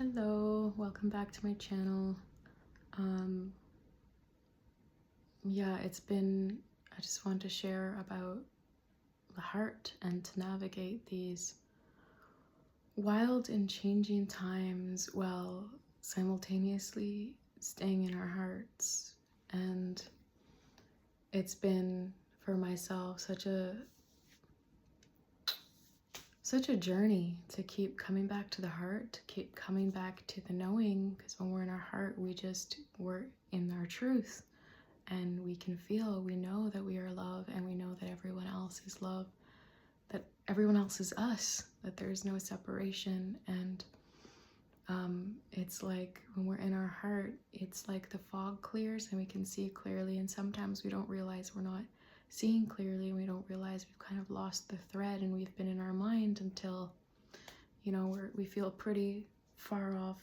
Hello, welcome back to my channel. Um, I just want to share about the heart and to navigate these wild and changing times while simultaneously staying in our hearts. And it's been, for myself, such a journey to keep coming back to the heart, to keep coming back to the knowing, because when we're in our heart, we're in our truth, and we can feel, we know that we are love, and we know that everyone else is love, that everyone else is us, that there's no separation. And it's like when we're in our heart, it's like the fog clears and we can see clearly, and sometimes we don't realize we're not seeing clearly, and we don't realize we've kind of lost the thread and we've been in our mind until, you know, we feel pretty far off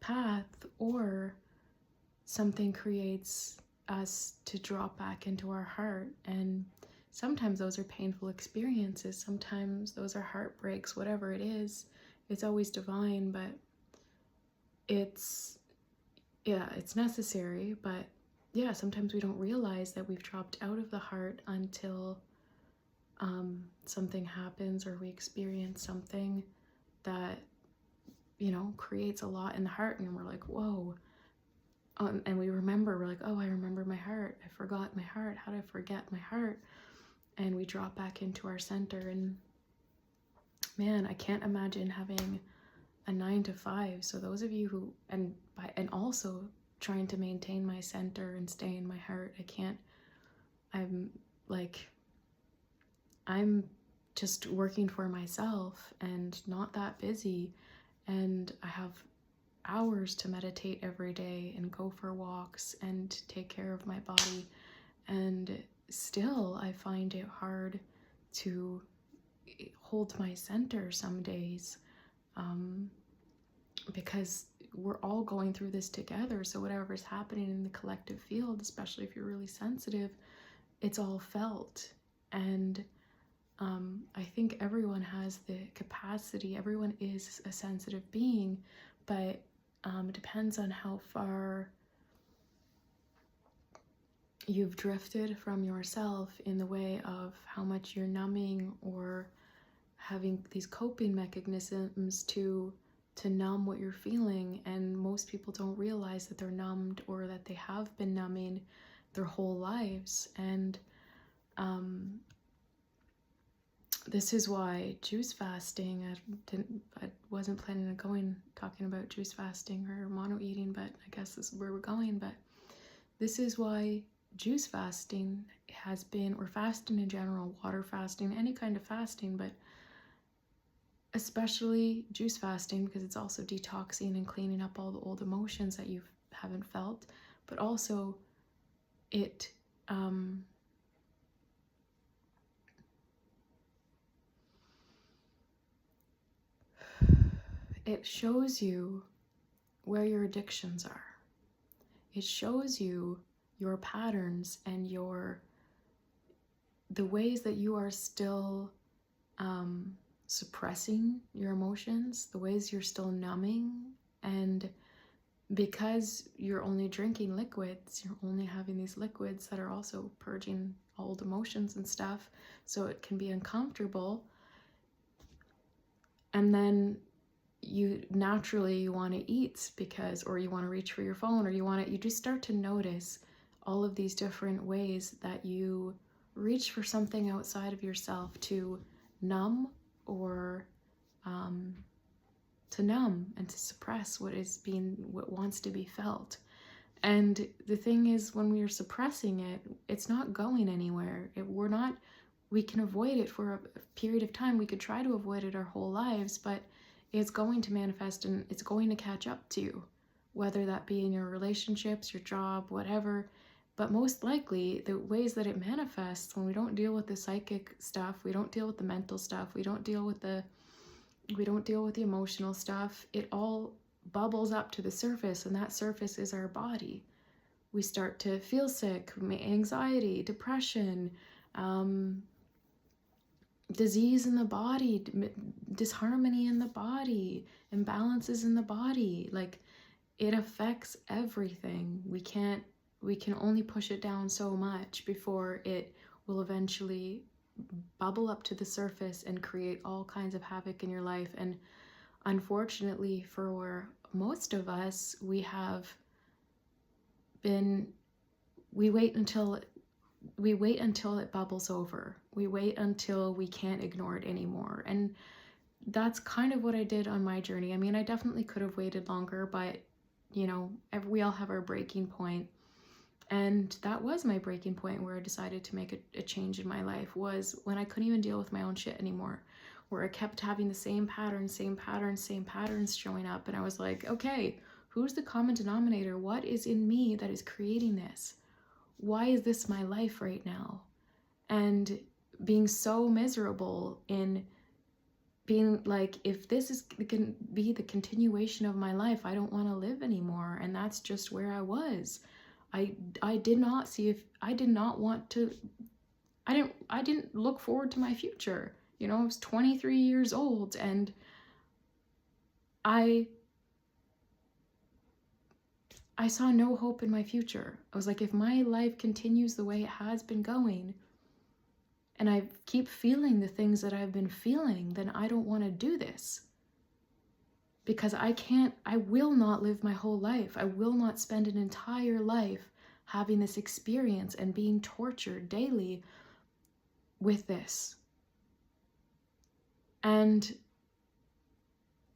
path, or something creates us to drop back into our heart. And sometimes those are painful experiences, sometimes those are heartbreaks, whatever it is, it's always divine, but it's necessary. But yeah, sometimes we don't realize that we've dropped out of the heart until something happens, or we experience something that, you know, creates a lot in the heart, and we're like, whoa. And we remember, we're like, oh, I remember my heart. I forgot my heart. How did I forget my heart? And we drop back into our center. And man, I can't imagine having a 9 to 5. So those of you who, and also trying to maintain my center and stay in my heart, I'm just working for myself and not that busy. And I have hours to meditate every day and go for walks and take care of my body. And still, I find it hard to hold my center some days, because we're all going through this together. So whatever's happening in the collective field, especially if you're really sensitive, it's all felt. And I think everyone has the capacity, everyone is a sensitive being, but it depends on how far you've drifted from yourself in the way of how much you're numbing or having these coping mechanisms to numb what you're feeling. And most people don't realize that they're numbed, or that they have been numbing their whole lives. And this is why juice fasting, I wasn't planning on talking about juice fasting or mono eating, but I guess this is where we're going. But this is why juice fasting has been, or fasting in general, water fasting, any kind of fasting, but especially juice fasting, because it's also detoxing and cleaning up all the old emotions that you haven't felt, but also it it shows you where your addictions are. It shows you your patterns and the ways that you are still suppressing your emotions, the ways you're still numbing. And because you're only drinking liquids, you're only having these liquids that are also purging old emotions and stuff, so it can be uncomfortable. And then you naturally want to eat, or you want to reach for your phone, or you just start to notice all of these different ways that you reach for something outside of yourself to numb, or to numb and to suppress what wants to be felt. And the thing is, when we are suppressing it, it's not going anywhere. We can avoid it for a period of time. We could try to avoid it our whole lives, but it's going to manifest and it's going to catch up to you, whether that be in your relationships, your job, whatever. But most likely, the ways that it manifests, when we don't deal with the psychic stuff, we don't deal with the mental stuff, we don't deal with the emotional stuff, it all bubbles up to the surface, and that surface is our body. We start to feel sick, anxiety, depression, disease in the body, disharmony in the body, imbalances in the body. Like, it affects everything. We can only push it down so much before it will eventually bubble up to the surface and create all kinds of havoc in your life. And unfortunately for most of us, we wait until it bubbles over. We wait until we can't ignore it anymore. And that's kind of what I did on my journey. I mean, I definitely could have waited longer, but you know, we all have our breaking point. And that was my breaking point, where I decided to make a change in my life, was when I couldn't even deal with my own shit anymore, where I kept having the same patterns showing up. And I was like, okay, who's the common denominator? What is in me that is creating this? Why is this my life right now? And being so miserable in being like, if this can be the continuation of my life, I don't want to live anymore. And that's just where I was. I didn't look forward to my future. You know, I was 23 years old, and I saw no hope in my future. I was like, if my life continues the way it has been going, and I keep feeling the things that I've been feeling, then I don't want to do this. Because I will not live my whole life. I will not spend an entire life having this experience and being tortured daily with this. And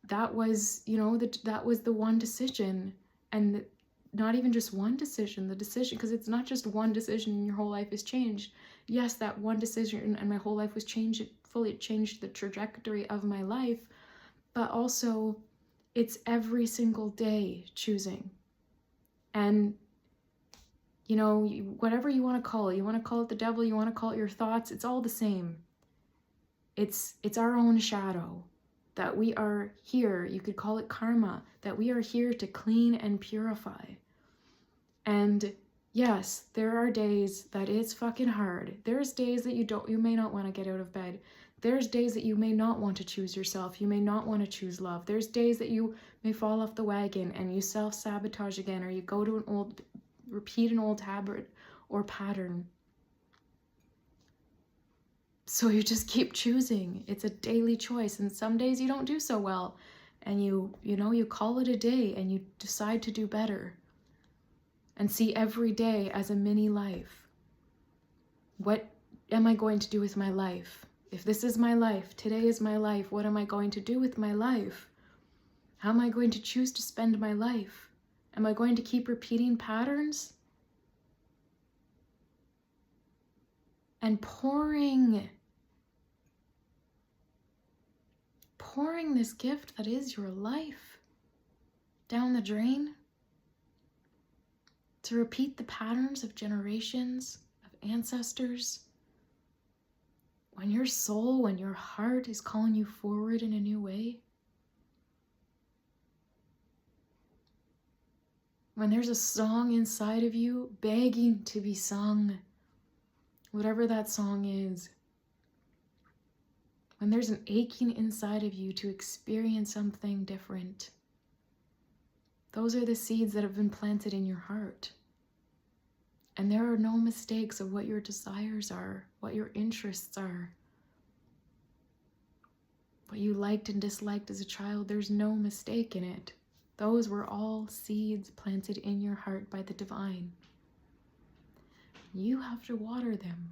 that was, you know, that was the one decision. And not even just one decision, the decision, because it's not just one decision and your whole life is changed. Yes, that one decision and my whole life was changed. It fully changed the trajectory of my life. But also, it's every single day choosing. And, you know, whatever you want to call it the devil, you want to call it your thoughts, it's all the same. It's our own shadow, that we are here, you could call it karma, that we are here to clean and purify. And yes, there are days that it's fucking hard. There's days that you may not want to get out of bed. There's days that you may not want to choose yourself. You may not want to choose love. There's days that you may fall off the wagon and you self-sabotage again, or you go to repeat an old habit or pattern. So you just keep choosing. It's a daily choice. And some days you don't do so well. And you call it a day and you decide to do better. And see every day as a mini life. What am I going to do with my life? If this is my life, today is my life, what am I going to do with my life? How am I going to choose to spend my life? Am I going to keep repeating patterns? And pouring this gift that is your life down the drain? To repeat the patterns of generations, of ancestors? When your soul, when your heart is calling you forward in a new way? When there's a song inside of you begging to be sung, whatever that song is. When there's an aching inside of you to experience something different. Those are the seeds that have been planted in your heart. And there are no mistakes of what your desires are, what your interests are, what you liked and disliked as a child. There's no mistake in it. Those were all seeds planted in your heart by the divine. You have to water them.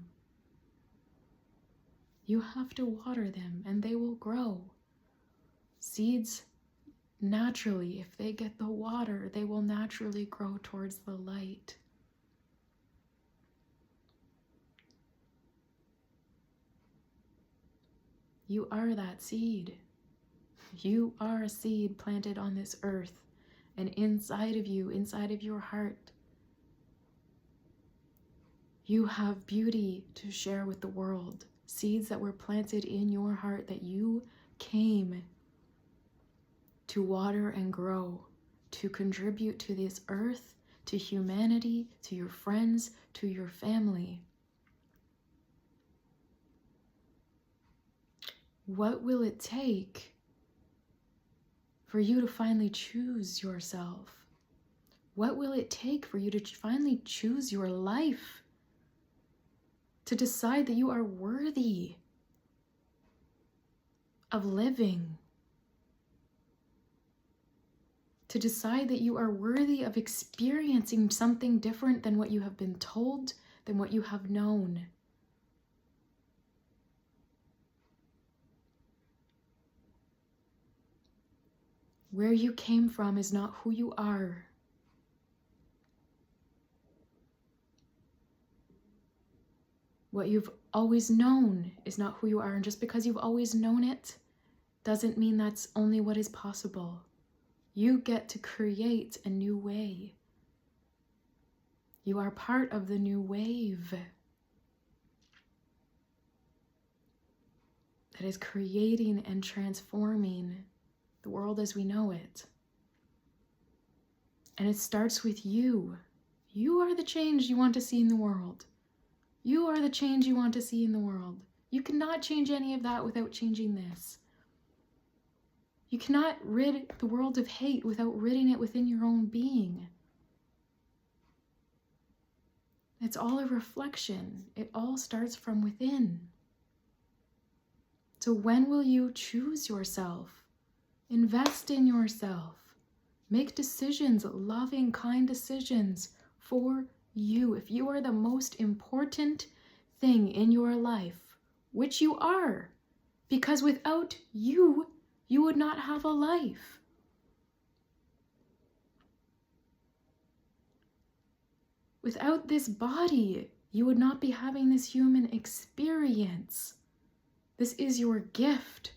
You have to water them and they will grow. Seeds, naturally, if they get the water, they will naturally grow towards the light. You are that seed. You are a seed planted on this earth, and inside of you, inside of your heart, you have beauty to share with the world. Seeds that were planted in your heart that you came to water and grow, to contribute to this earth, to humanity, to your friends, to your family. What will it take for you to finally choose yourself? What will it take for you to finally choose your life? To decide that you are worthy of living? To decide that you are worthy of experiencing something different than what you have been told, than what you have known? Where you came from is not who you are. What you've always known is not who you are, and just because you've always known it doesn't mean that's only what is possible. You get to create a new way. You are part of the new wave that is creating and transforming the world as we know it. And it starts with you. You are the change you want to see in the world. You are the change you want to see in the world. You cannot change any of that without changing this. You cannot rid the world of hate without ridding it within your own being. It's all a reflection. It all starts from within. So when will you choose yourself? Invest in yourself. Make decisions, loving, kind decisions for you. If you are the most important thing in your life, which you are, because without you, you would not have a life. Without this body, you would not be having this human experience. This is your gift.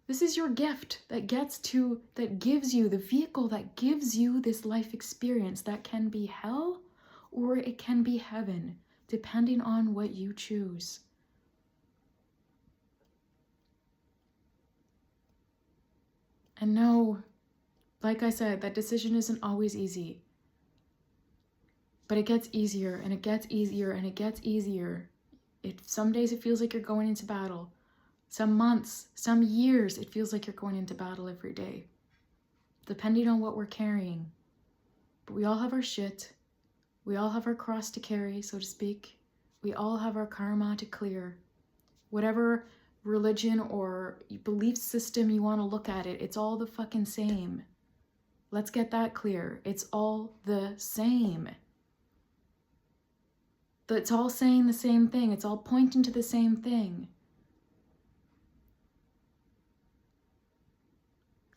This is your gift that gives you the vehicle that gives you this life experience that can be hell or it can be heaven, depending on what you choose. And no, like I said, that decision isn't always easy. But it gets easier and it gets easier and it gets easier. Some days it feels like you're going into battle. Some months, some years, it feels like you're going into battle every day, depending on what we're carrying. But we all have our shit. We all have our cross to carry, so to speak. We all have our karma to clear. Whatever religion or belief system you want to look at it, it's all the fucking same. Let's get that clear. It's all the same. It's all saying the same thing. It's all pointing to the same thing.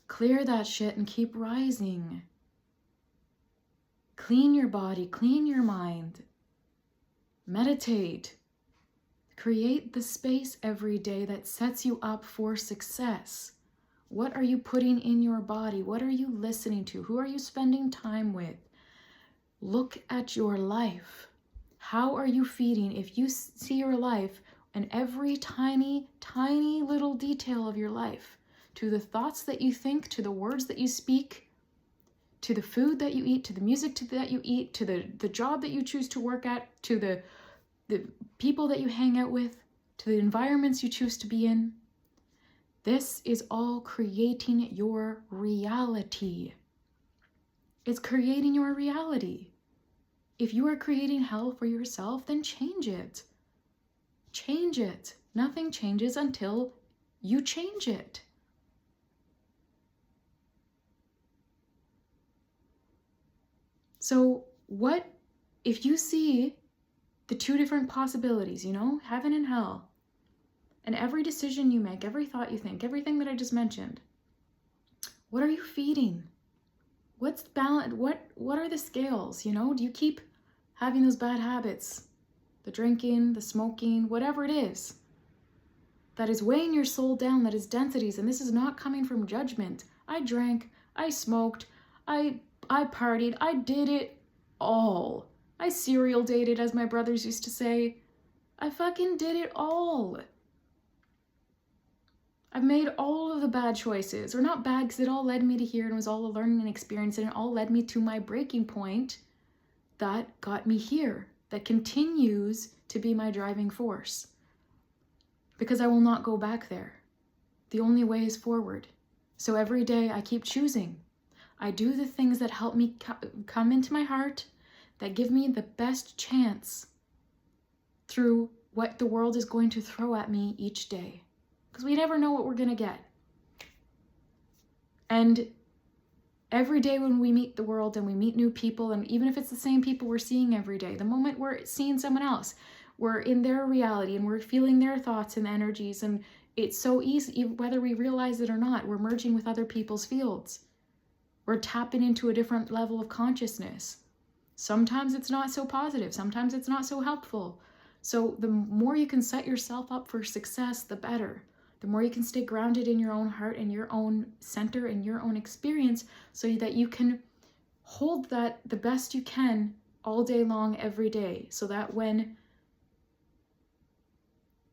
Clear that shit and keep rising. Clean your body, clean your mind. Meditate. Create the space every day that sets you up for success. What are you putting in your body? What are you listening to? Who are you spending time with? Look at your life. How are you feeding? If you see your life and every tiny, tiny little detail of your life, to the thoughts that you think, to the words that you speak, to the food that you eat, to the music that you eat, to the job that you choose to work at, to the people that you hang out with, to the environments you choose to be in. This is all creating your reality. It's creating your reality. If you are creating hell for yourself, then change it. Change it. Nothing changes until you change it. So what if you see the two different possibilities, heaven and hell, and every decision you make, every thought you think, everything that I just mentioned, what are you feeding? What's the balance? What are the scales? Do you keep having those bad habits, the drinking, the smoking, whatever it is, that is weighing your soul down, that is densities, and this is not coming from judgment. I drank, I smoked, I partied, I did it all. I serial dated, as my brothers used to say. I fucking did it all. I've made all of the bad choices, or not bad, because it all led me to here and was all a learning experience, and it all led me to my breaking point that got me here, that continues to be my driving force. because I will not go back there. The only way is forward. So every day I keep choosing. I do the things that help me come into my heart, that give me the best chance through what the world is going to throw at me each day. Because we never know what we're going to get. And every day when we meet the world and we meet new people, and even if it's the same people we're seeing every day, the moment we're seeing someone else, we're in their reality and we're feeling their thoughts and energies, and it's so easy, whether we realize it or not, we're merging with other people's fields. We're tapping into a different level of consciousness. Sometimes it's not so positive, sometimes it's not so helpful. So the more you can set yourself up for success, the better. The more you can stay grounded in your own heart and your own center and your own experience, so that you can hold that the best you can all day long, every day. So that when,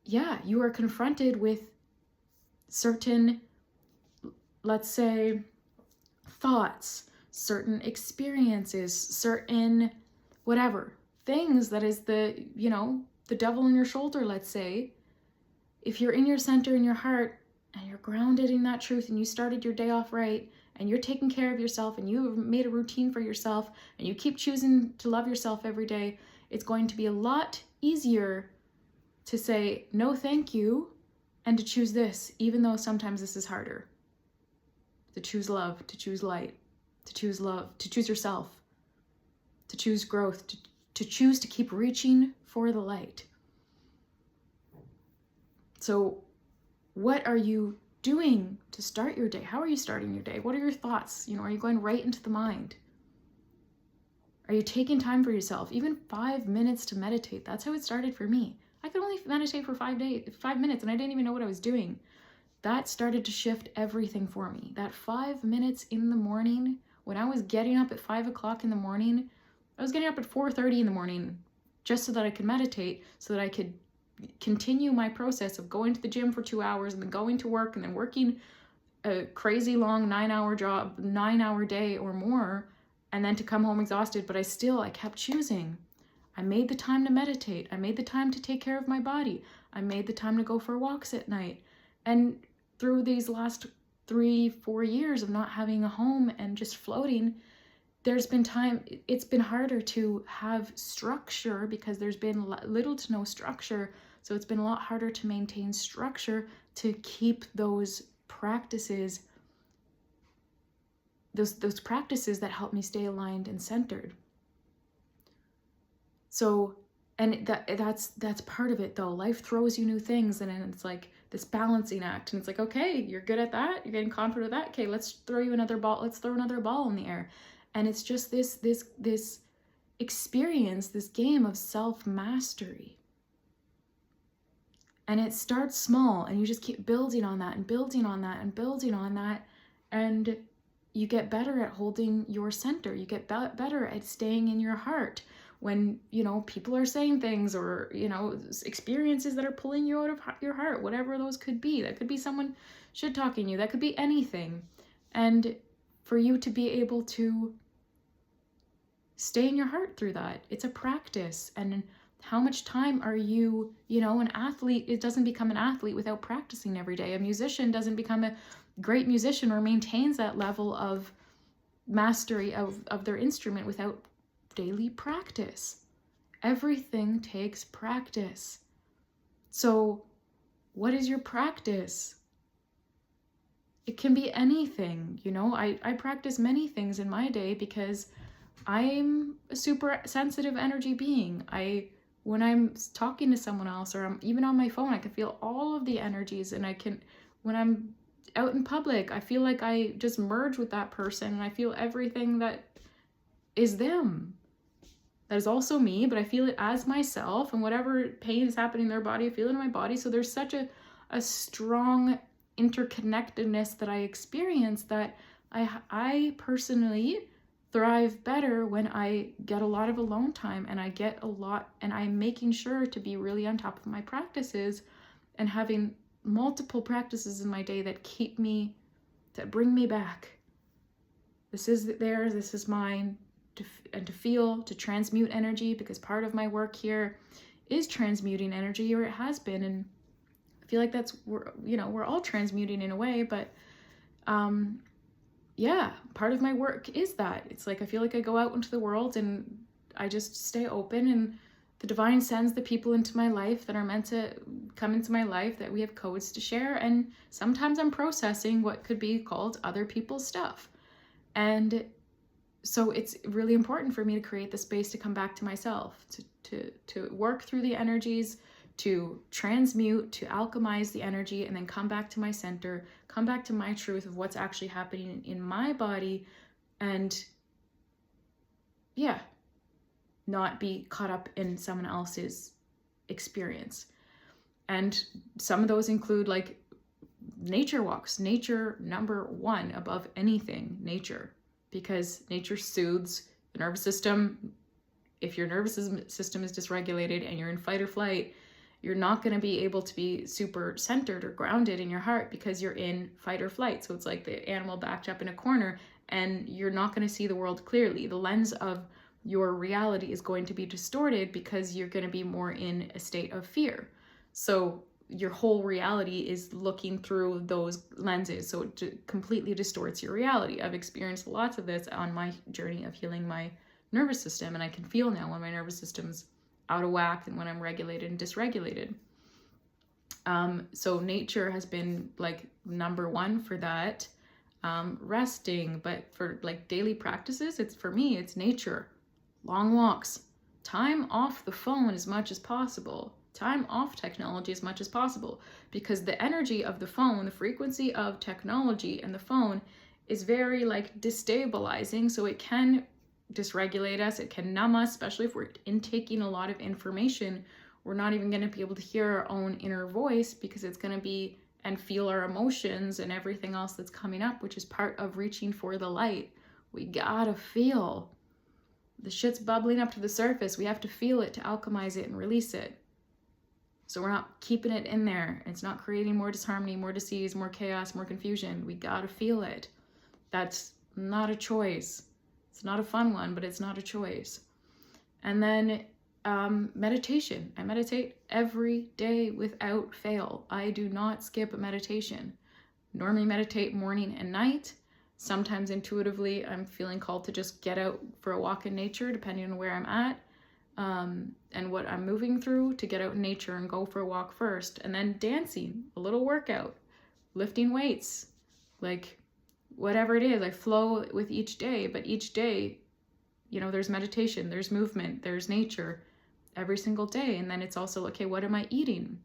you are confronted with certain, let's say, thoughts, certain experiences, certain whatever, things that is the devil on your shoulder, let's say, if you're in your center in your heart and you're grounded in that truth and you started your day off right and you're taking care of yourself and you've made a routine for yourself and you keep choosing to love yourself every day, it's going to be a lot easier to say no thank you and to choose this, even though sometimes this is harder. To choose love, to choose light, to choose love, to choose yourself, to choose growth, to choose to keep reaching for the light. So what are you doing to start your day? How are you starting your day? What are your thoughts? Are you going right into the mind? Are you taking time for yourself? Even 5 minutes to meditate. That's how it started for me. I could only meditate for 5 minutes and I didn't even know what I was doing. That started to shift everything for me. That 5 minutes in the morning, when I was getting up at 5 o'clock in the morning, I was getting up at 4:30 in the morning just so that I could meditate, so that I could continue my process of going to the gym for 2 hours and then going to work and then working a crazy long 9-hour job, 9-hour day or more, and then to come home exhausted. But I kept choosing. I made the time to meditate. I made the time to take care of my body. I made the time to go for walks at night. And through these last 3-4 years of not having a home and just floating, there's been time, it's been harder to have structure because there's been little to no structure. So it's been a lot harder to maintain structure, to keep those practices, those practices that help me stay aligned and centered. So, and that's part of it though. Life throws you new things, and then it's like this balancing act, and it's like, okay, you're good at that, you're getting confident with that, okay, let's throw another ball in the air. And it's just this experience, this game of self-mastery. And it starts small, and you just keep building on that and building on that and building on that, and you get better at holding your center. You get better at staying in your heart when, people are saying things, or, experiences that are pulling you out of your heart, whatever those could be. That could be someone shit-talking you. That could be anything. And for you to be able to stay in your heart through that, it's a practice. And how much time are you, an athlete, it doesn't become an athlete without practicing every day. A musician doesn't become a great musician or maintains that level of mastery of their instrument without daily practice. Everything takes practice. So what is your practice? It can be anything. I practice many things in my day because I'm a super sensitive energy being. When I'm talking to someone else, or I'm even on my phone, I can feel all of the energies, and when I'm out in public, I feel like I just merge with that person, and I feel everything that is them. That is also me, but I feel it as myself, and whatever pain is happening in their body, I feel it in my body. So there's such a strong interconnectedness that I experience, that I personally thrive better when I get a lot of alone time, and I'm making sure to be really on top of my practices and having multiple practices in my day that bring me back. This is theirs, this is mine, to feel, to transmute energy, because part of my work here is transmuting energy, or it has been. And feel like we're all transmuting in a way, but yeah, part of my work is that. It's like I feel like I go out into the world and I just stay open, and the divine sends the people into my life that are meant to come into my life, that we have codes to share, and sometimes I'm processing what could be called other people's stuff. And so it's really important for me to create the space to come back to myself, to work through the energies, to transmute, to alchemize the energy, and then come back to my center, come back to my truth of what's actually happening in my body, and yeah, not be caught up in someone else's experience. And some of those include like nature walks. Nature, number one, above anything, nature. Because nature soothes the nervous system. If your nervous system is dysregulated and you're in fight or flight, you're not going to be able to be super centered or grounded in your heart because you're in fight or flight. So it's like the animal backed up in a corner and you're not going to see the world clearly. The lens of your reality is going to be distorted because you're going to be more in a state of fear. So your whole reality is looking through those lenses. So it completely distorts your reality. I've experienced lots of this on my journey of healing my nervous system, and I can feel now when my nervous system's out of whack and when I'm regulated and dysregulated. So nature has been like number one for that. Resting, but for like daily practices, for me, it's nature. Long walks, time off the phone as much as possible, time off technology as much as possible, because the energy of the phone, the frequency of technology and the phone is very like destabilizing. So it can dysregulate us, it can numb us, especially if we're intaking a lot of information. We're not even going to be able to hear our own inner voice because it's going to be and feel our emotions and everything else that's coming up, which is part of reaching for the light. We gotta feel. The shit's bubbling up to the surface. We have to feel it to alchemize it and release it. So we're not keeping it in there. It's not creating more disharmony, more disease, more chaos, more confusion. We gotta feel it. That's not a choice. It's not a fun one, but it's not a choice. And then meditation. I meditate every day without fail. I do not skip a meditation. Normally meditate morning and night. Sometimes intuitively, I'm feeling called to just get out for a walk in nature, depending on where I'm at and what I'm moving through, to get out in nature and go for a walk first. And then dancing, a little workout, lifting weights, like whatever it is. I flow with each day, but each day, there's meditation, there's movement, there's nature every single day. And then it's also, okay, what am I eating?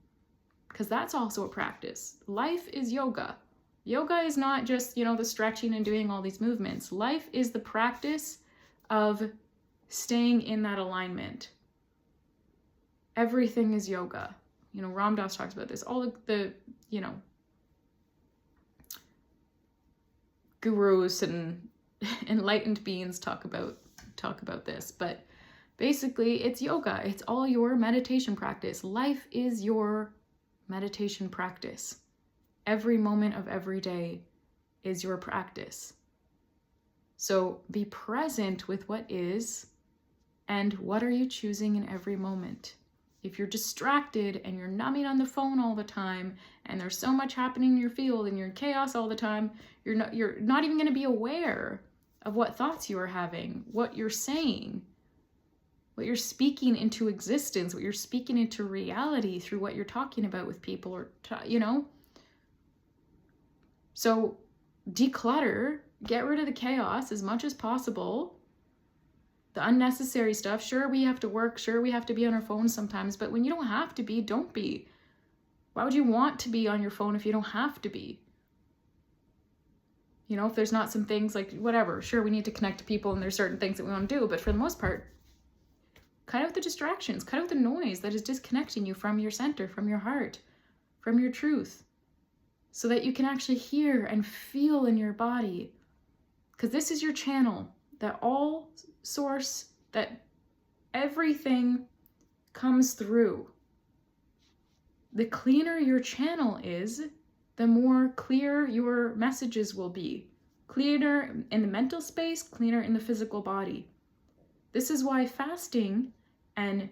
Because that's also a practice. Life is yoga. Yoga is not just, the stretching and doing all these movements. Life is the practice of staying in that alignment. Everything is yoga. Ram Dass talks about this. All the gurus and enlightened beings talk about this. But basically, it's yoga. It's all your meditation practice. Life is your meditation practice. Every moment of every day is your practice. So be present with what is, and what are you choosing in every moment. If you're distracted and you're numbing on the phone all the time, and there's so much happening in your field and you're in chaos all the time, you're not even going to be aware of what thoughts you are having, what you're saying, what you're speaking into existence, what you're speaking into reality through what you're talking about with people, or So declutter, get rid of the chaos as much as possible. The unnecessary stuff, sure, we have to work, sure, we have to be on our phones sometimes, but when you don't have to be, don't be. Why would you want to be on your phone if you don't have to be? If there's not some things like, whatever, sure, we need to connect to people and there's certain things that we want to do, but for the most part, cut out the distractions, cut out the noise that is disconnecting you from your center, from your heart, from your truth, so that you can actually hear and feel in your body. Because this is your channel, that all source, that everything comes through. The cleaner your channel is, the more clear your messages will be. Cleaner in the mental space, cleaner in the physical body. This is why fasting and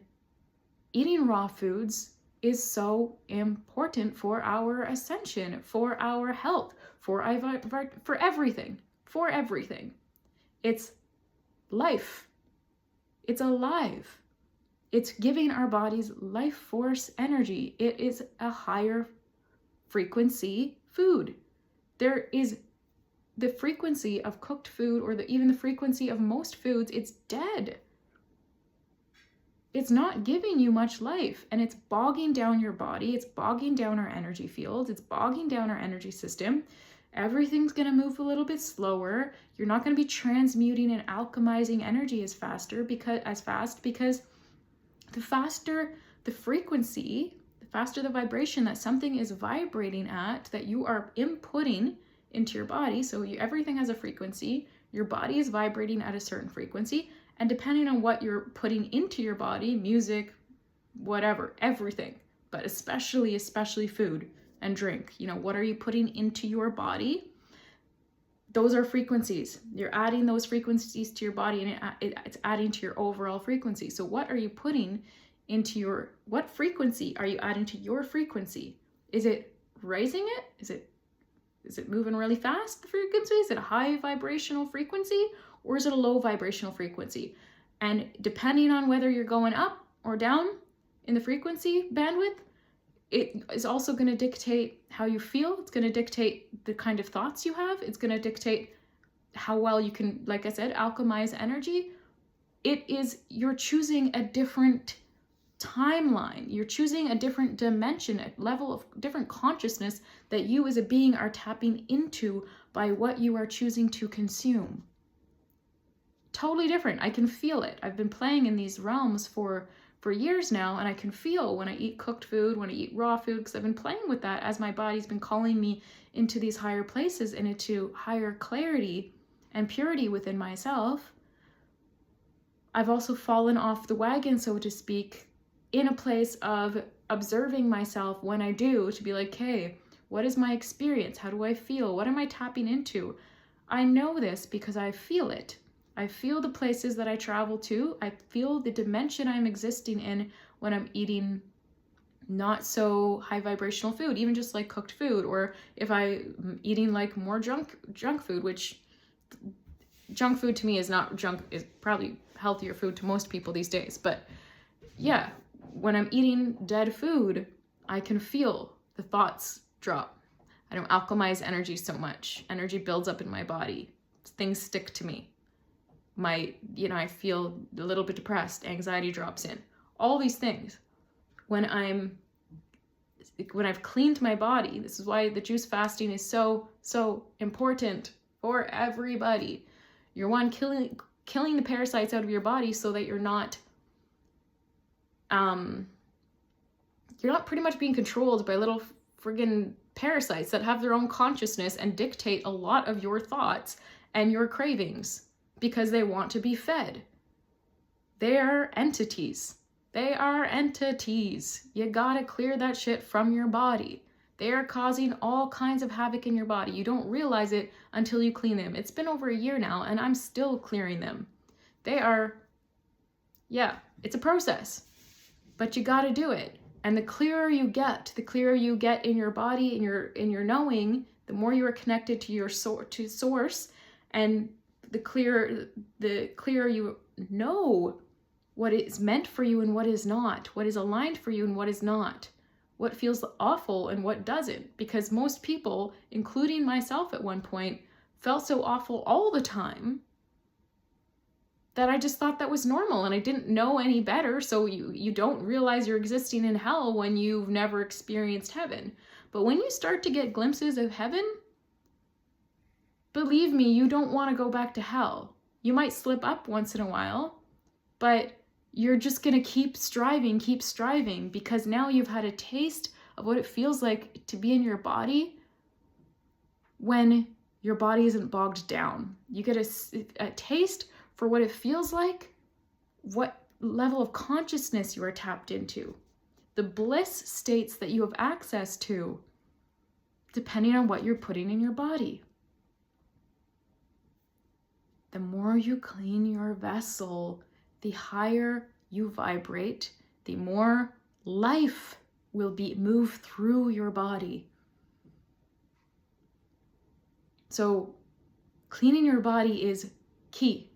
eating raw foods is so important for our ascension, for our health, for everything, for everything. It's life. It's alive. It's giving our bodies life force energy. It is a higher frequency food. There is the frequency of cooked food, or even the frequency of most foods, it's dead. It's not giving you much life, and it's bogging down your body. It's bogging down our energy fields. It's bogging down our energy system. Everything's going to move a little bit slower. You're not going to be transmuting and alchemizing energy as fast because the faster the frequency, the faster the vibration that something is vibrating at, that you are inputting into your body. So everything has a frequency. Your body is vibrating at a certain frequency. And depending on what you're putting into your body, music, whatever, everything, but especially food and drink, what are you putting into your body? Those are frequencies. You're adding those frequencies to your body, and it's adding to your overall frequency. So what are you putting into what frequency are you adding to your frequency? Is it raising it? Is it moving really fast, the frequency? Is it a high vibrational frequency, or is it a low vibrational frequency? And depending on whether you're going up or down in the frequency bandwidth, it is also going to dictate how you feel. It's going to dictate the kind of thoughts you have. It's going to dictate how well you can, like I said, alchemize energy. You're choosing a different timeline. You're choosing a different dimension, a level of different consciousness that you as a being are tapping into by what you are choosing to consume. Totally different. I can feel it. I've been playing in these realms for years now, and I can feel when I eat cooked food, when I eat raw food, because I've been playing with that as my body's been calling me into these higher places and into higher clarity and purity within myself. I've also fallen off the wagon, so to speak, in a place of observing myself when I do, to be like, hey, what is my experience? How do I feel? What am I tapping into? I know this because I feel it. I feel the places that I travel to. I feel the dimension I'm existing in when I'm eating not so high vibrational food, even just like cooked food, or if I'm eating like more junk food, which junk food to me is not junk, is probably healthier food to most people these days. But yeah, when I'm eating dead food, I can feel the thoughts drop. I don't alchemize energy so much. Energy builds up in my body. Things stick to me. I feel a little bit depressed, anxiety drops in, all these things. When I've cleaned my body, this is why the juice fasting is so important for everybody. You're killing the parasites out of your body so that you're not pretty much being controlled by little friggin' parasites that have their own consciousness and dictate a lot of your thoughts and your cravings. Because they want to be fed. They are entities. You gotta clear that shit from your body. They are causing all kinds of havoc in your body. You don't realize it until you clean them. It's been over a year now, and I'm still clearing them. It's a process. But you gotta do it. And the clearer you get in your body, in your knowing, the more you are connected to your source, and the clearer you know what is meant for you and what is not, what is aligned for you and what is not, what feels awful and what doesn't. Because most people, including myself at one point, felt so awful all the time that I just thought that was normal, and I didn't know any better. So you don't realize you're existing in hell when you've never experienced heaven. But when you start to get glimpses of heaven, believe me, you don't want to go back to hell. You might slip up once in a while, but you're just going to keep striving, because now you've had a taste of what it feels like to be in your body when your body isn't bogged down. You get a taste for what it feels like, what level of consciousness you are tapped into, the bliss states that you have access to, depending on what you're putting in your body. The more you clean your vessel, the higher you vibrate, the more life will move through your body. So cleaning your body is key.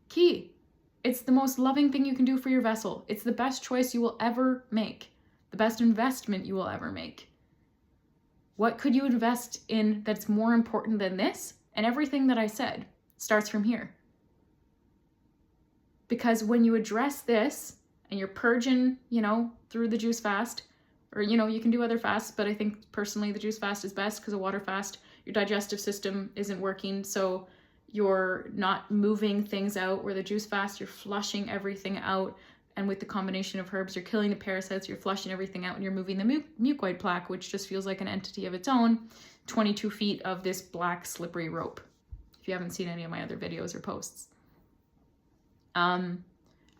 Key. It's the most loving thing you can do for your vessel. It's the best choice you will ever make. The best investment you will ever make. What could you invest in that's more important than this? And everything that I said starts from here. Because when you address this and you're purging, through the juice fast, or, you can do other fasts, but I think personally the juice fast is best because a water fast, your digestive system isn't working. So you're not moving things out, where the juice fast, you're flushing everything out. And with the combination of herbs, you're killing the parasites, you're flushing everything out, and you're moving the mucoid plaque, which just feels like an entity of its own, 22 feet of this black slippery rope, if you haven't seen any of my other videos or posts. And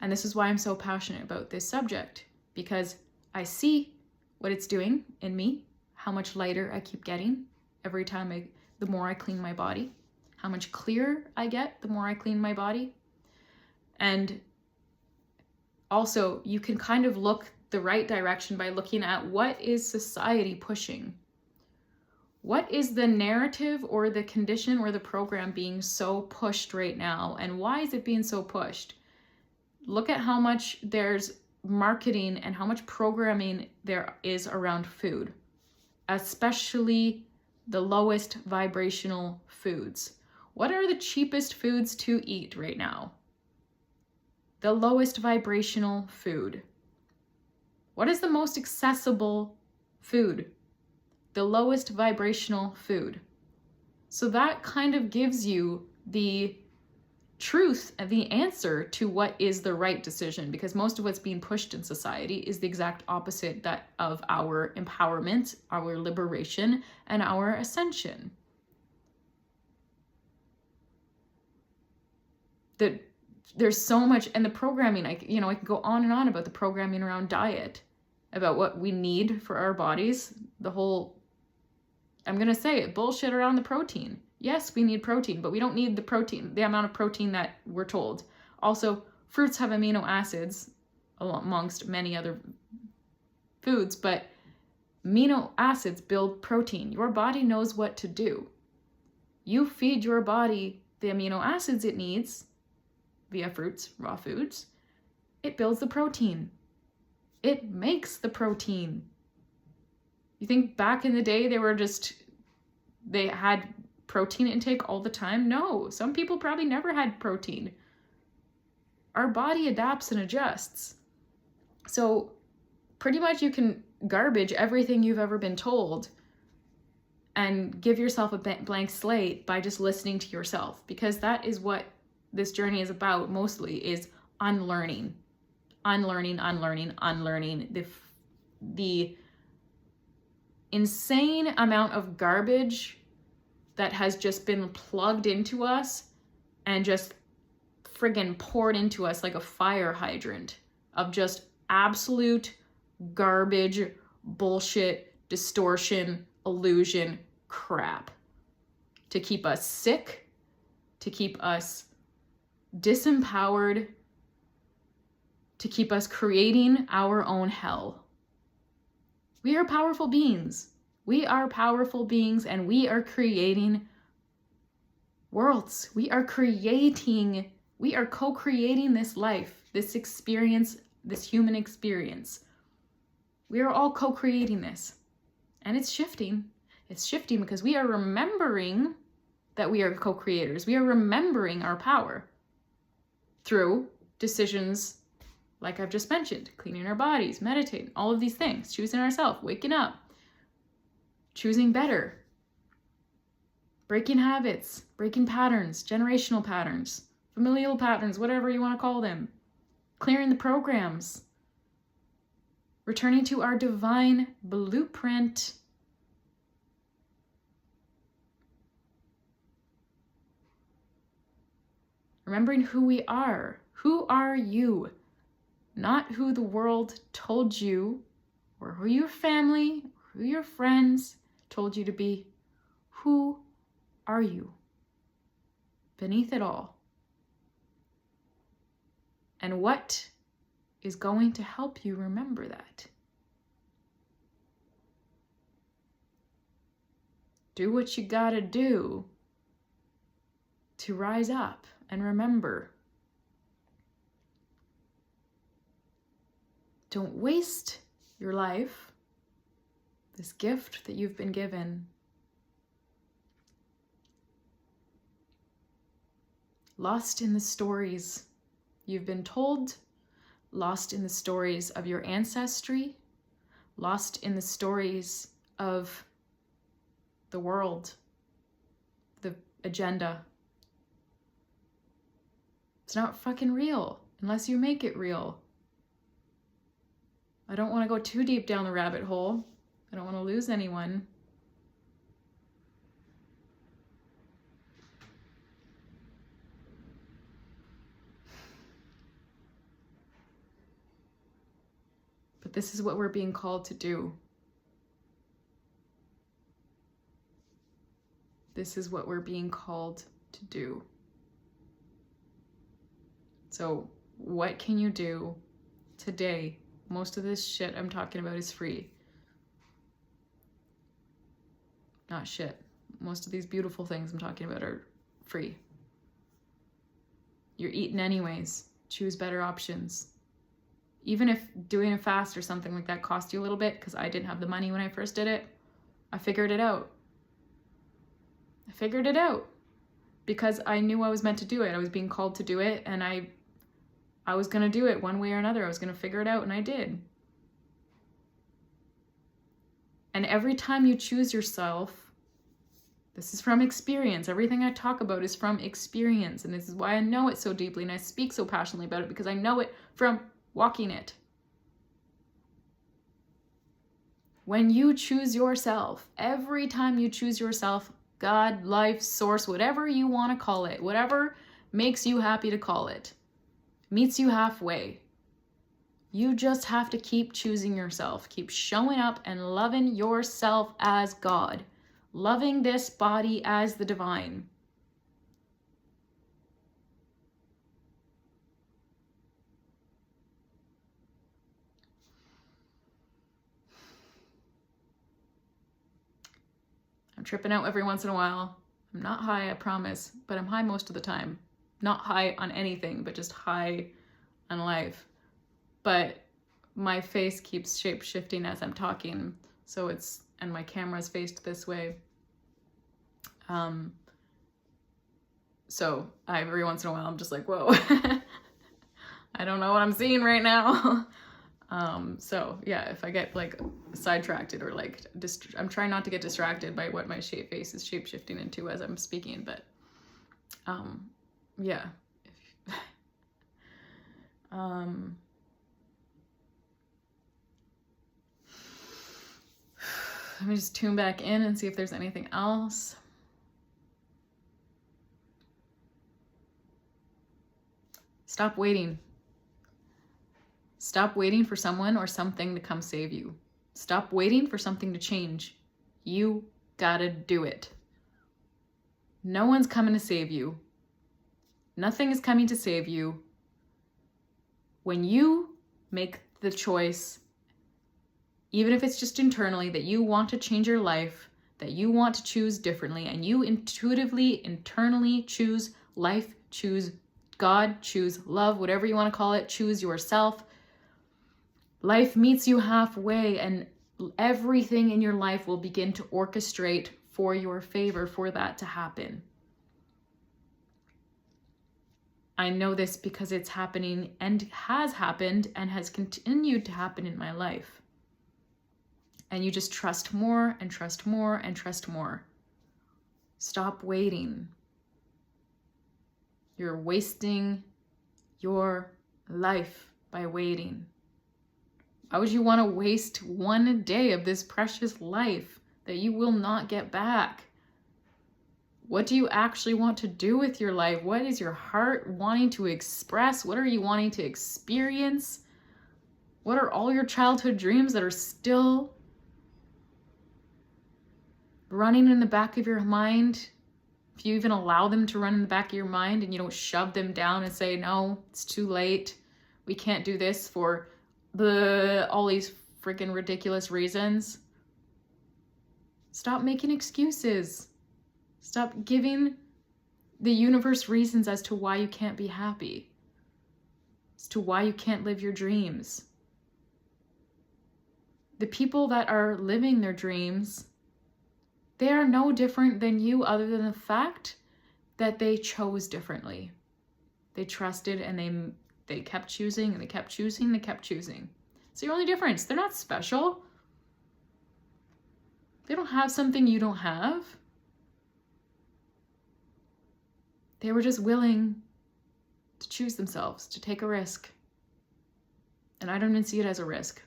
this is why I'm so passionate about this subject, because I see what it's doing in me, how much lighter I keep getting every time the more I clean my body, how much clearer I get the more I clean my body. And also, you can kind of look the right direction by looking at what is society pushing. What is the narrative or the condition or the program being so pushed right now? And why is it being so pushed? Look at how much there's marketing and how much programming there is around food, especially the lowest vibrational foods. What are the cheapest foods to eat right now? The lowest vibrational food. What is the most accessible food? The lowest vibrational food. So that kind of gives you the truth and the answer to what is the right decision, because most of what's being pushed in society is the exact opposite of our empowerment, our liberation, and our ascension. There's so much, and the programming, I can go on and on about the programming around diet, about what we need for our bodies, the whole, I'm going to say it, bullshit around the protein. Yes, we need protein, but we don't need the amount of protein that we're told. Also, fruits have amino acids amongst many other foods, but amino acids build protein. Your body knows what to do. You feed your body the amino acids it needs via fruits, raw foods. It builds the protein. It makes the protein. You think back in the day they had protein intake all the time? No, some people probably never had protein. Our body adapts and adjusts. So pretty much you can garbage everything you've ever been told and give yourself a blank slate by just listening to yourself, because that is what this journey is about mostly, is unlearning the insane amount of garbage that has just been plugged into us and just friggin' poured into us like a fire hydrant of just absolute garbage, bullshit, distortion, illusion, crap, to keep us sick, to keep us disempowered, to keep us creating our own hell. We are powerful beings. We are powerful beings, and we are creating worlds. We are co-creating this life, this experience, this human experience. We are all co-creating this. And it's shifting. It's shifting because we are remembering that we are co-creators. We are remembering our power through decisions like I've just mentioned, cleaning our bodies, meditating, all of these things, choosing ourselves, waking up, choosing better, breaking habits, breaking patterns, generational patterns, familial patterns, whatever you want to call them, clearing the programs, returning to our divine blueprint. Remembering who we are. Who are you? Not who the world told you, or who your family, who your friends told you to be. Who are you? Beneath it all. And what is going to help you remember that? Do what you gotta do to rise up. And remember, don't waste your life, this gift that you've been given, lost in the stories you've been told, lost in the stories of your ancestry, lost in the stories of the world, the agenda. It's not fucking real unless you make it real. I don't want to go too deep down the rabbit hole. I don't want to lose anyone. But this is what we're being called to do. This is what we're being called to do. So what can you do today? Most of this shit I'm talking about is free. Not shit. Most of these beautiful things I'm talking about are free. You're eating anyways. Choose better options. Even if doing a fast or something like that cost you a little bit, because I didn't have the money when I first did it, I figured it out. I figured it out because I knew I was meant to do it. I was being called to do it, and I was going to do it one way or another. I was going to figure it out, and I did. And every time you choose yourself, this is from experience. Everything I talk about is from experience, and this is why I know it so deeply, and I speak so passionately about it, because I know it from walking it. When you choose yourself, every time you choose yourself, God, life, source, whatever you want to call it, whatever makes you happy to call it, meets you halfway. You just have to keep choosing yourself, keep showing up and loving yourself as God, loving this body as the divine. I'm tripping out every once in a while. I'm not high, I promise, but I'm high most of the time. Not high on anything, but just high on life. But my face keeps shape shifting as I'm talking, so it's, and my camera's faced this way. So every once in a while I'm just like, whoa, I don't know what I'm seeing right now. So yeah, if I get like sidetracked or like, I'm trying not to get distracted by what my face is shape shifting into as I'm speaking, but yeah. Let me just tune back in and see if there's anything else. Stop waiting. Stop waiting for someone or something to come save you. Stop waiting for something to change. You gotta do it. No one's coming to save you. Nothing is coming to save you. When you make the choice, even if it's just internally, that you want to change your life, that you want to choose differently, and you intuitively, internally choose life, choose God, choose love, whatever you want to call it, choose yourself, life meets you halfway, and everything in your life will begin to orchestrate for your favor for that to happen. I know this because it's happening and has happened and has continued to happen in my life. And you just trust more and trust more and trust more. Stop waiting. You're wasting your life by waiting. Why would you want to waste one day of this precious life that you will not get back? What do you actually want to do with your life? What is your heart wanting to express? What are you wanting to experience? What are all your childhood dreams that are still running in the back of your mind? If you even allow them to run in the back of your mind and you don't shove them down and say, no, it's too late. We can't do this for all these freaking ridiculous reasons. Stop making excuses. Stop giving the universe reasons as to why you can't be happy, as to why you can't live your dreams. The people that are living their dreams, they are no different than you, other than the fact that they chose differently. They trusted, and they kept choosing, and they kept choosing, and they kept choosing. It's the only difference. They're not special. They don't have something you don't have. They were just willing to choose themselves, to take a risk. And I don't even see it as a risk.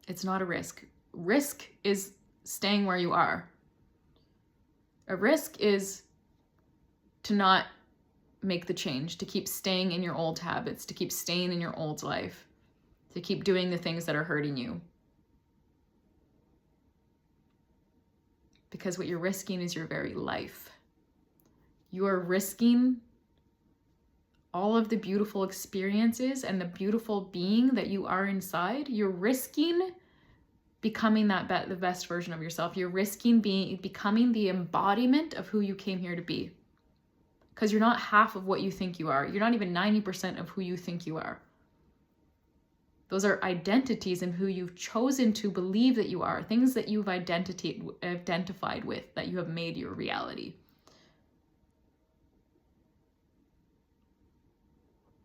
It's not a risk. Risk is staying where you are. A risk is to not make the change, to keep staying in your old habits, to keep staying in your old life, to keep doing the things that are hurting you. Because what you're risking is your very life. You are risking all of the beautiful experiences and the beautiful being that you are inside. You're risking becoming the best version of yourself. You're risking becoming the embodiment of who you came here to be. Because you're not half of what you think you are. You're not even 90% of who you think you are. Those are identities in who you've chosen to believe that you are, things that you've identified with, that you have made your reality.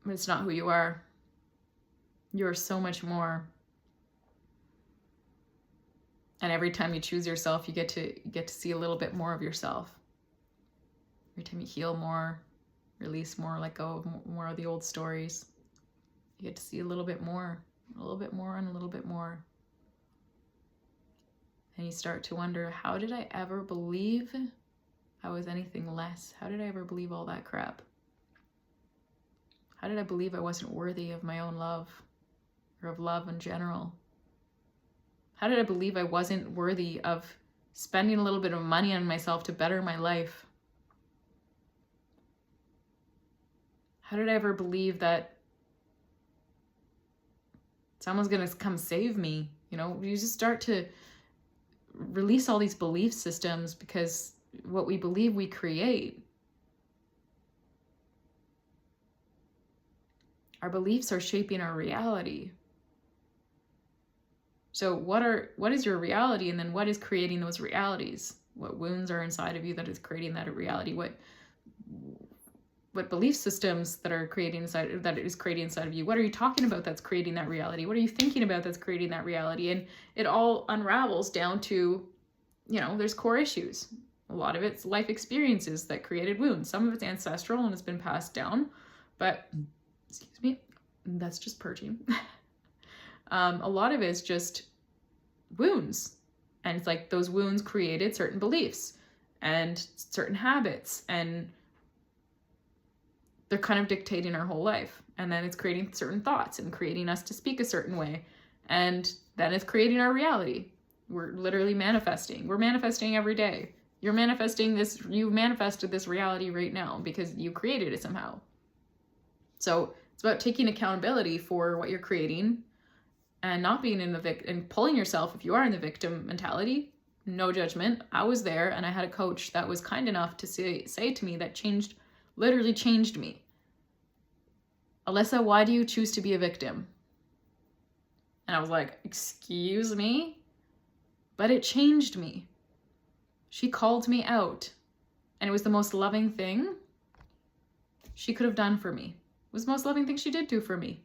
But it's not who you are. You're so much more. And every time you choose yourself, you get to see a little bit more of yourself. Every time you heal more, release more, let go of more of the old stories, you get to see a little bit more, and a little bit more. And you start to wonder, how did I ever believe I was anything less? How did I ever believe all that crap? How did I believe I wasn't worthy of my own love, or of love in general? How did I believe I wasn't worthy of spending a little bit of money on myself to better my life? How did I ever believe that someone's going to come save me? You know, you just start to release all these belief systems, because what we believe we create. Our beliefs are shaping our reality. So what is your reality, and then what is creating those realities? What wounds are inside of you that is creating that reality? What belief systems that is creating inside of you? What are you talking about that's creating that reality? What are you thinking about that's creating that reality? And it all unravels down to, there's core issues. A lot of it's life experiences that created wounds. Some of it's ancestral and it's been passed down, but excuse me, that's just purging. A lot of it's just wounds. And it's like those wounds created certain beliefs and certain habits, and they're kind of dictating our whole life. And then it's creating certain thoughts and creating us to speak a certain way. And then it's creating our reality. We're literally manifesting. We're manifesting every day. You're manifesting this, you manifested this reality right now because you created it somehow. So it's about taking accountability for what you're creating and not being in the victim and pulling yourself if you are in the victim mentality. No judgment. I was there, and I had a coach that was kind enough to say to me that literally changed me. Alyssa, why do you choose to be a victim? And I was like, excuse me? But it changed me. She called me out, and it was the most loving thing she could have done for me. It was the most loving thing she did do for me.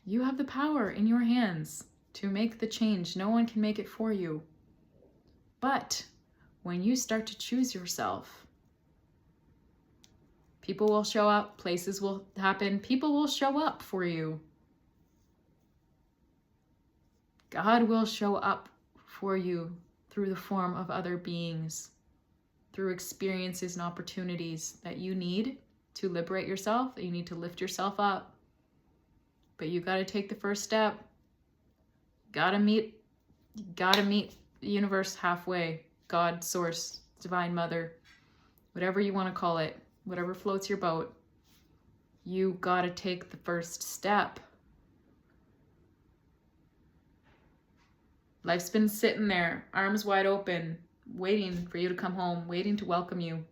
You have the power in your hands to make the change. No one can make it for you. But when you start to choose yourself, people will show up, places will happen, people will show up for you. God will show up for you through the form of other beings, through experiences and opportunities that you need to liberate yourself, that you need to lift yourself up. But you got to take the first step. Gotta meet the universe halfway. God, source, divine mother, whatever you want to call it, whatever floats your boat. You got to take the first step. Life's been sitting there, arms wide open, waiting for you to come home, waiting to welcome you.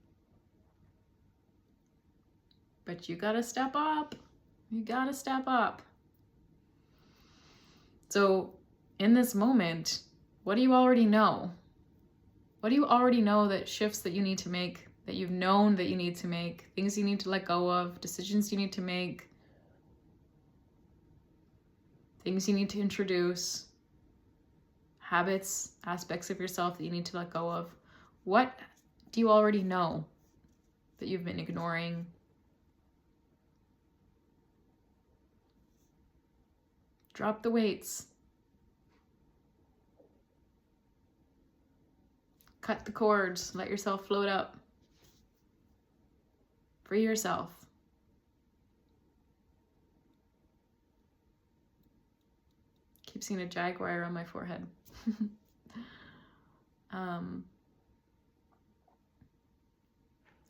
But you gotta step up. You gotta step up. So in this moment, what do you already know? What do you already know that shifts that you need to make, that you've known that you need to make, things you need to let go of, decisions you need to make, things you need to introduce, habits, aspects of yourself that you need to let go of? What do you already know that you've been ignoring? Drop the weights. Cut the cords. Let yourself float up. Free yourself. Keep seeing a jaguar on my forehead.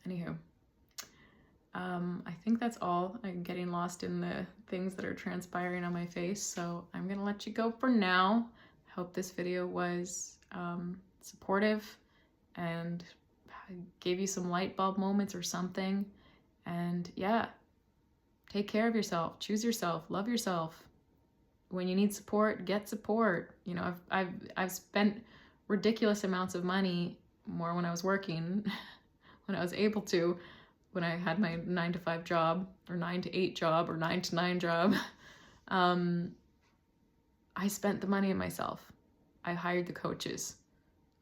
Anywho, I think that's all. I'm getting lost in the things that are transpiring on my face, so I'm gonna let you go for now. I hope this video was supportive and gave you some light bulb moments or something. And yeah, take care of yourself, choose yourself, love yourself. When you need support, get support. You know, I've spent ridiculous amounts of money, more when I was working, when I was able to, when I had my 9-to-5 job or 9-to-8 job or 9-to-9 job. I spent the money on myself. I hired the coaches.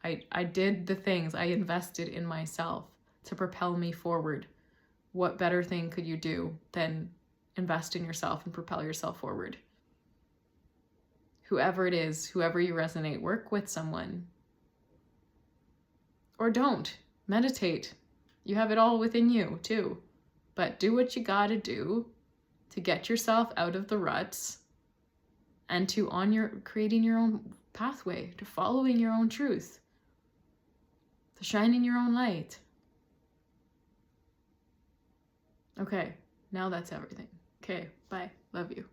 I did the things. I invested in myself to propel me forward. What better thing could you do than invest in yourself and propel yourself forward? Whoever it is, whoever you resonate, work with someone. Or don't. Meditate. You have it all within you too. But do what you gotta do to get yourself out of the ruts and to creating your own pathway, to following your own truth, to shining your own light. Okay, now that's everything. Okay, bye. Love you.